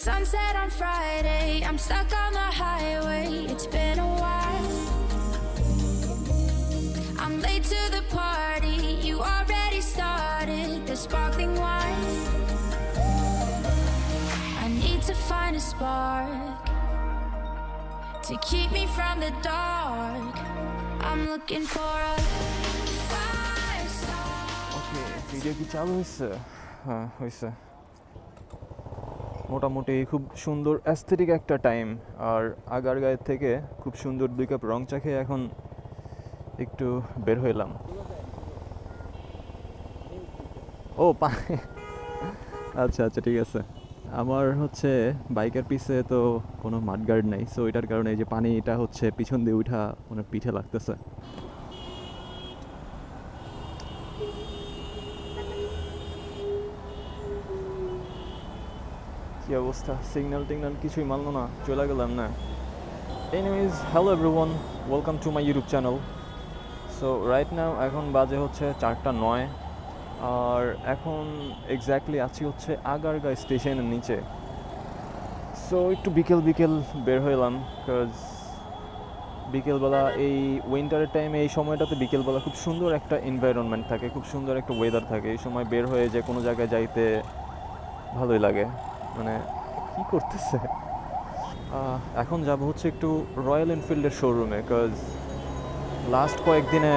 Sunset on Friday, I'm stuck on the highway. It's been a while. I'm late to the party, you already started the sparkling wine. I need to find a spark to keep me from the dark. I'm looking for a fire star. Okay, video কি চালু হয়েছে? হ্যাঁ হয়েছে। মোটামুটি খুব সুন্দর aesthetic একটা time, আর আগারগাঁয়ের থেকে খুব সুন্দর 2 কাপ রং চা খেয়ে এখন একটু বের হইলাম। ও আচ্ছা আচ্ছা ঠিক আছে। আমার হচ্ছে বাইকের পিছে তো কোনো মাডগার্ড নাই, সো এটার কারণে এই যে পানিটা হচ্ছে পিছন দিয়ে উঠা মানে পিঠে লাগতেছে। কি অবস্থা, সিগন্যাল টিগন্যাল কিছুই মানলো না, চলে গেলাম না। Anyways, hello everyone, welcome to my YouTube channel. So right now এখন বাজে হচ্ছে 4:09, আর এখন এক্স্যাক্টলি আছি হচ্ছে আগারগাঁও স্টেশনের নিচে। সো একটু বিকেল বের হইলাম, বিকজ বিকেলবেলা এই উইন্টারের টাইমে এই সময়টাতে বিকেলবেলা খুব সুন্দর একটা এনভায়রনমেন্ট থাকে, খুব সুন্দর একটা ওয়েদার থাকে। এই সময় বের হয়ে যে কোনো জায়গায় যাইতে ভালোই লাগে। মানে কী করতেছে, এখন যাব হচ্ছে একটু রয়্যাল এনফিল্ডের শোরুমে, বিকজ লাস্ট কয়েকদিনে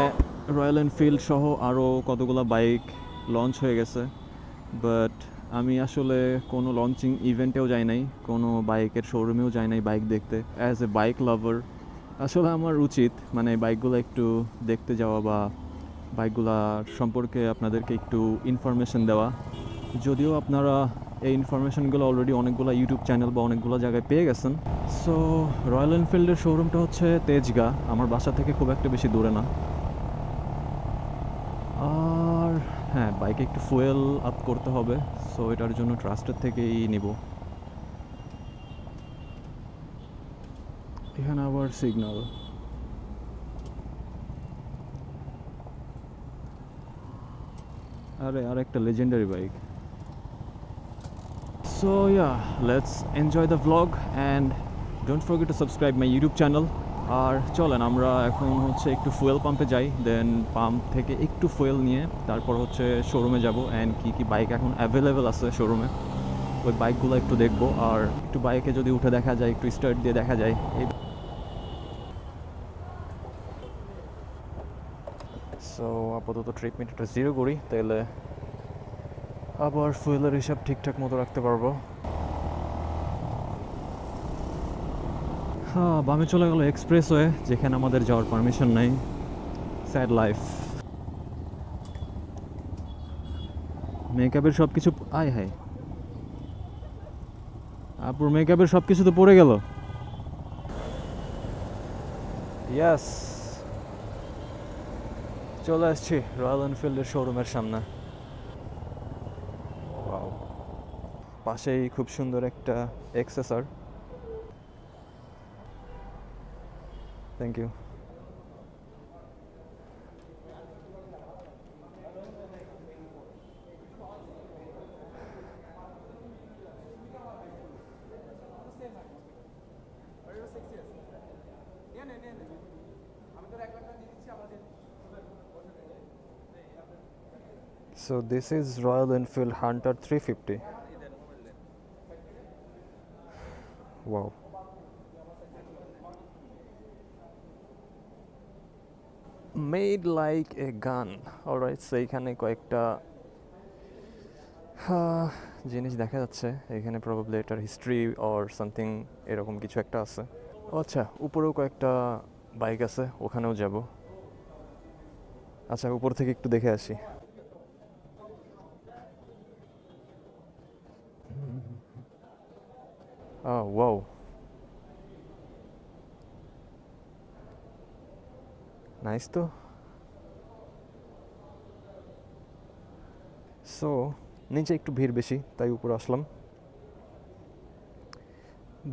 রয়্যাল এনফিল্ড সহ আরও কতগুলো বাইক লঞ্চ হয়ে গেছে, বাট আমি আসলে কোনো লঞ্চিং ইভেন্টেও যাই নাই, কোনো বাইকের শোরুমেও যাই নাই বাইক দেখতে। অ্যাজ এ বাইক লাভার আসলে আমার উচিত মানে বাইকগুলো একটু দেখতে যাওয়া বা বাইকগুলার সম্পর্কে আপনাদেরকে একটু ইনফরমেশন দেওয়া। যদিও আপনারা এই ইনফরমেশনগুলো অলরেডি অনেকগুলো ইউটিউব চ্যানেল বা অনেকগুলো জায়গায় পেয়ে গেছেন। সো রয়্যাল এনফিল্ডের শোরুমটা হচ্ছে তেজগাঁ, আমার বাসা থেকে খুব একটা বেশি দূরে না। আর হ্যাঁ, বাইকে একটু ফুয়েল আপ করতে হবে, সো এটার জন্য ট্রাস্টের থেকেই নিব। এখানে আবার সিগন্যাল। আরে আর একটা legendary bike. So yeah, let's enjoy the vlog and don't forget to subscribe my YouTube channel. আর চলেন আমরা এখন হচ্ছে একটু ফুয়েল পাম্পে যাই, দেন পাম্প থেকে একটু ফুয়েল নিয়ে তারপর হচ্ছে শোরুমে যাব, অ্যান্ড কী বাইক এখন অ্যাভেলেবেল আছে শোরুমে ওই বাইকগুলো একটু দেখবো। আর একটু বাইকে যদি উঠে দেখা যায়, একটু স্টার্ট দিয়ে দেখা যায়। সো আপাতত ট্রিটমেন্টটা 0 করি, তাহলে আবার ফুয়েলের হিসাব ঠিকঠাক মতো রাখতে পারবো। হ্যাঁ, বামে চলে গেল এক্সপ্রেসওয়ে, যেখানে আমাদের যাওয়ার পারমিশন নাই। Sad life. মেকআপের সব কিছু আয় হায়, আপুর মেকআপের সব কিছু তো পড়ে গেল। ইয়াস, চলে আসছি রয়্যাল এনফিল্ডের শোরুমের সামনে। ওয়াও, পাশেই খুব সুন্দর একটা accessory. Thank you. So this is Royal Enfield Hunter 350. Wow. Made like a gun. Alright, so এখানে কয়েকটা জিনিস দেখা যাচ্ছে। এখানে প্রবাবলি এটার হিস্ট্রি অর সামথিং এরকম কিছু একটা আছে। আচ্ছা, উপরেও কয়েকটা বাইক আছে, ওখানেও যাব। আচ্ছা, উপর থেকে একটু দেখে আসি। ওয়াও, নাইস তো। সো নিচে একটু ভিড় বেশি, তাই উপরে আসলাম।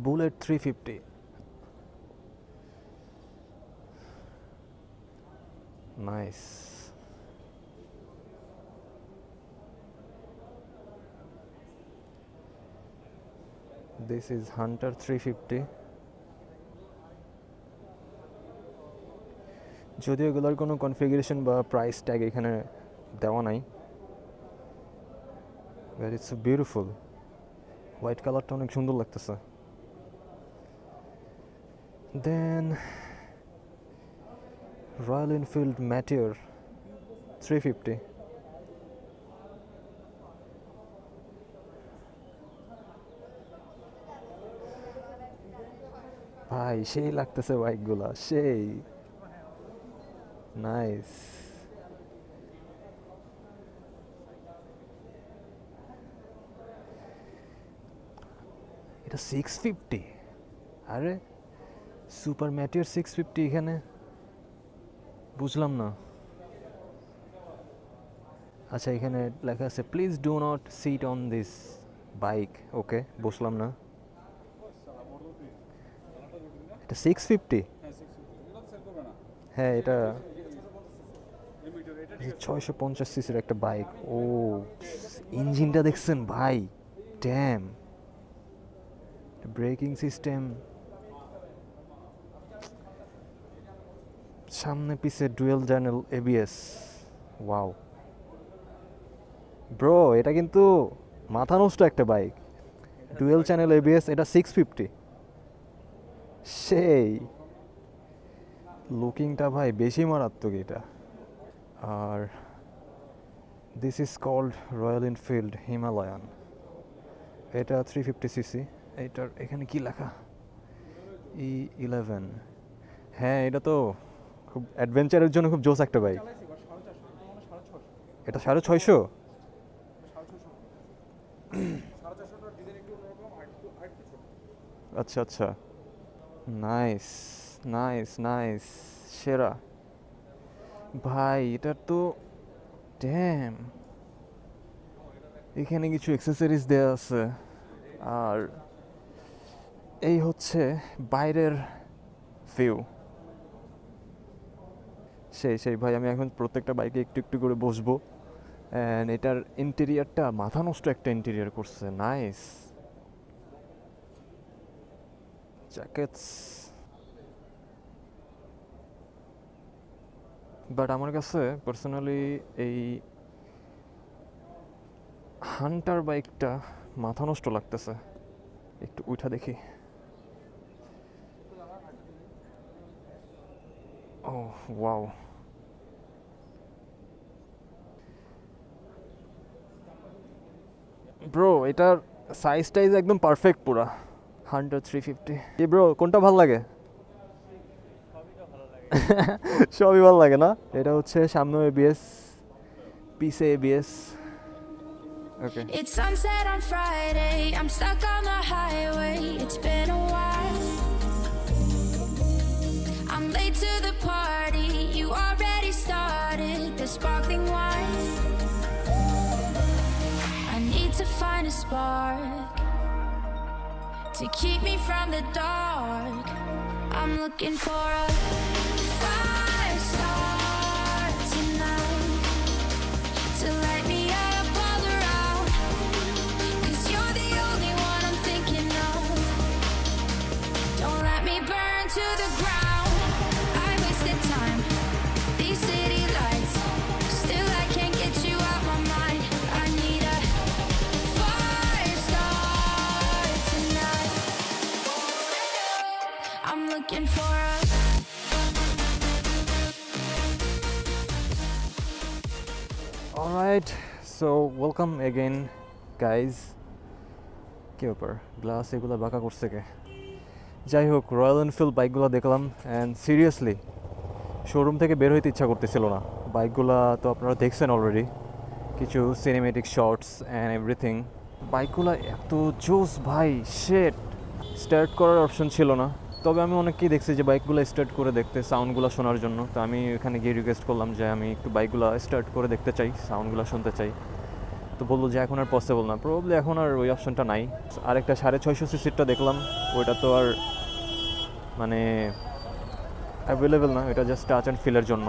Bullet 350, nice. This is Hunter 350। যদিও এগুলোর কোনো কনফিগারেশন বা প্রাইস ট্যাগ এখানে দেওয়া নাই, বাট ইটস বিউটিফুল। হোয়াইট কালারটা অনেক সুন্দর লাগতেছে। দেন রয়্যাল এনফিল্ড ম্যাটিওর 350। ভাই সেই লাগতেছে বাইকগুলা, সেই নাইস। এটা 650। আরে সুপার ম্যাটিওর 650 এখানে, বুঝলাম না। আচ্ছা এখানে লেখা আছে please do not sit on this bike. Okay, বুঝলাম না। এটা 650। হ্যাঁ এটা 650 সিসির একটা বাইক। ও ইঞ্জিনটা দেখছেন ভাই, ড্যাম। ব্রেকিং সিস্টেম, সামনে পিছে dual channel ABS. Wow bro, এটা কিন্তু মাথা নষ্ট একটা বাইক। ডুয়েল চ্যানেল এবিএস, এটা 650। সেই লুকিংটা ভাই বেশি মারাত্মক এটা। আর this is called Royal Enfield Himalayan. এটা 350 সিসি। এটার এখানে কি লেখা? E11। হ্যাঁ এটা তো খুব অ্যাডভেঞ্চারের জন্য খুব জোস একটা বাইক। এটা 650। আচ্ছা আচ্ছা, নাইস নাইস নাইস, সেরা ভাই। এটা তো ড্যাম, এখানে কিছু অ্যাক্সেসরিজ দেওয়া আছে। আর এই হচ্ছে বাইরের ভিউ। সেই ভাই, আমি এখন প্রত্যেকটা বাইকে একটু একটু করে বসবো। অ্যান্ড এটার ইন্টেরিয়ারটা মাথা নষ্ট একটা ইন্টেরিয়ার করছে, নাইস। জ্যাকেটস, বাট আমার কাছে পার্সোনালি এই হান্টার বাইকটা মাথা নষ্ট লাগতেছে। একটু উঠা দেখি। ও ওয়াও, ব্রো এটার সাইজ টাইজ একদম পারফেক্ট পুরা। হান্টার 350। কি ব্রো, কোনটা ভালো লাগে? সবই ভালো লাগে না? এটা হচ্ছে সামনে এবিএস, পিছে ABS. Okay. It's sunset on Friday, I'm stuck on the highway, it's been a while. I'm late to the party, you already started the sparkling wine. I need to find a spark to keep me from the dark. I'm looking for a fire start tonight to light me up all around. 'Cause you're the only one I'm thinking of. Don't let me burn to the ground. I wasted time, these city lights, still I can't get you out my mind. I need a fire start tonight. I'm looking for a alright, so welcome again guys. কী ব্যাপার, glass এগুলো বাঁকা করছে কে? যাই হোক, royal Enfield বাইকগুলো দেখলাম and seriously showroom থেকে বের হইতে ইচ্ছা করতেছিল না। বাইকগুলো তো আপনারা দেখছেন অলরেডি, কিছু সিনেমেটিক শর্টস অ্যান্ড এভরিথিং। বাইকগুলো এত জোস ভাই, শেট। স্টার্ট করার অপশন ছিল না, তবে আমি অনেককেই দেখছি যে বাইকগুলো স্টার্ট করে দেখতে, সাউন্ডগুলো শোনার জন্য। তো আমি এখানে গিয়ে রিকোয়েস্ট করলাম যে আমি একটু বাইকগুলো স্টার্ট করে দেখতে চাই, সাউন্ডগুলো শুনতে চাই। তো বললো যে এখন আর পসিবল না, প্রবাবলি এখন আর ওই অপশনটা নাই। আরেকটা 650 সিসিরটা দেখলাম, ওইটা তো আর মানে অ্যাভেলেবেল না, এটা জাস্ট টাচ অ্যান্ড ফিলের জন্য।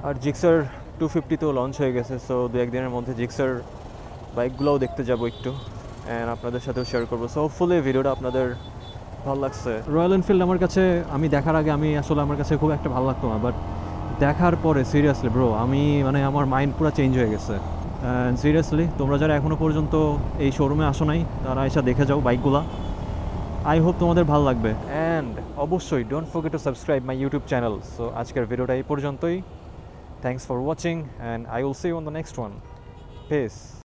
আর জিক্সার 250 তো লঞ্চ হয়ে গেছে, সো দু একদিনের মধ্যে জিক্সার বাইকগুলোও দেখতে যাব একটু। অ্যান্ড আপনাদের সাথেও শেয়ার করবো। সো হোপফুলি ভিডিওটা আপনাদের ভালো লাগছে। রয়্যাল এনফিল্ড আমার কাছে, আমি দেখার আগে আমার কাছে খুব একটা ভালো লাগতো না, বাট দেখার পরে সিরিয়াসলি ব্রো আমার মাইন্ড পুরো চেঞ্জ হয়ে গেছে। অ্যান্ড সিরিয়াসলি তোমরা যারা এখনও পর্যন্ত এই শোরুমে আসো নাই তারা এসে দেখে যাও বাইকগুলা। আই হোপ তোমাদের ভালো লাগবে। অ্যান্ড অবশ্যই don't forget to subscribe my YouTube channel. So আজকের ভিডিওটা এই পর্যন্তই। Thanks for watching and I will see you on the next one. Piece.